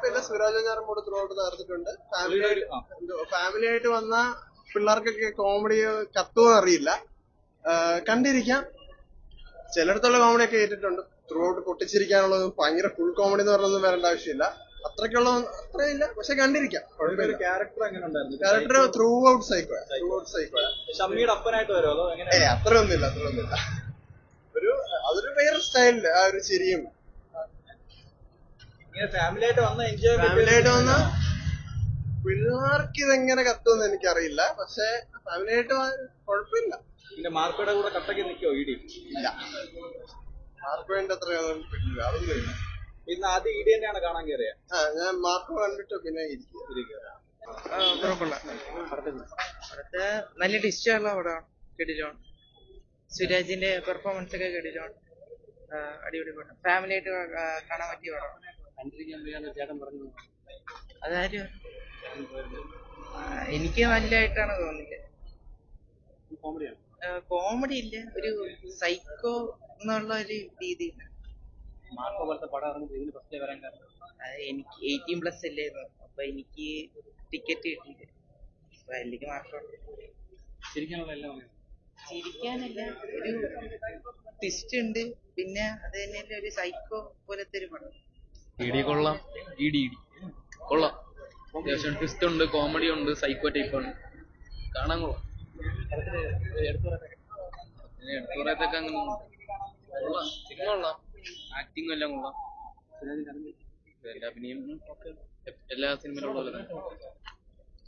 കുഴപ്പമില്ല. Suraj Venjaramoodu throughout തകർത്തിട്ടുണ്ട്. Family ആയിട്ട് വന്ന പിള്ളേർക്കൊക്കെ കോമഡി കത്തുമെന്ന് അറിയില്ല. കണ്ടിരിക്കാം. ചിലയിടത്തുള്ള കോമഡി ഒക്കെ കേട്ടിട്ടുണ്ട്. ത്രൂ ഔട്ട് പൊട്ടിച്ചിരിക്കാനുള്ളത് ഭയങ്കര ഫുൾ കോമഡി എന്ന് പറഞ്ഞൊന്നും വരേണ്ട ആവശ്യമില്ല. അത്രയ്ക്കുള്ള അത്രയില്ല, പക്ഷെ കണ്ടിരിക്കാം. Character throughout psycho. അത്രയൊന്നുമില്ല. അതൊരു വേറെ സ്റ്റൈലില് ആ ഒരു ചിരിയും. ഫാമിലി ആയിട്ട് വന്ന പിള്ളേർക്ക് ഇതെങ്ങനെ കത്തുമെന്ന് എനിക്കറിയില്ല. പക്ഷെ ഫാമിലി ആയിട്ട് കുഴപ്പമില്ല. മാർക്കോയുടെ കൂടെ കട്ടക്ക് നിൽക്കോ ഇല്ല? മാർക്കോന്റെ അത്രയൊന്നും കിട്ടില്ല. അതൊന്നുമില്ല. ഇന്ന് ആദ്യം ഇടി തന്നെയാണ് കാണാൻ കയറിയ. ഞാൻ മാർക്കോ കണ്ടിട്ട് പിന്നെ അടുത്ത നല്ല ഡിസ്റ്റുള്ള പടമാണ്. കെടിലോൺ സുരാജിന്റെ പെർഫോമൻസ് ഒക്കെ കെടിലോൺ അടിപൊളി പടം. ഫാമിലി ആയിട്ട് കാണാൻ പറ്റിയ പടമാണ്. അതാരും എനിക്ക് നല്ലതായിട്ടാണ് തോന്നിയത്. കോമഡി ഇല്ല, ഒരു സൈക്കോ എന്നുള്ള ഒരു രീതിയിൽ. എനിക്ക് 18+ അല്ലായിരുന്നു. അപ്പൊ എനിക്ക് ടിക്കറ്റ് കിട്ടിയില്ല. അപ്പൊ അതിലേക്ക് മാർക്കോട്ട് ചിരിക്കാനല്ല, ഒരു ട്വിസ്റ്റ് ഉണ്ട്. പിന്നെ അത് തന്നെ ഒരു സൈക്കോ പോലത്തെ ഒരു പടം. കൊള്ളാം. കൊള്ളാം. അത്യാവശ്യം ട്വിസ്റ്റ് ഉണ്ട്, കോമഡി ഉണ്ട്, സൈക്കോ ടൈപ്പാണ്. കാണാൻ കൊള്ളാം. എടുത്തുപറയത്തൊക്കെ അങ്ങനെ കൊള്ളാം. സിനിമ കൊള്ളാം. ആക്ടിങ്ങും എല്ലാം കൊള്ളാം. എല്ലാ അഭിനയം എല്ലാ സിനിമയിലുള്ള പോലെ തന്നെ.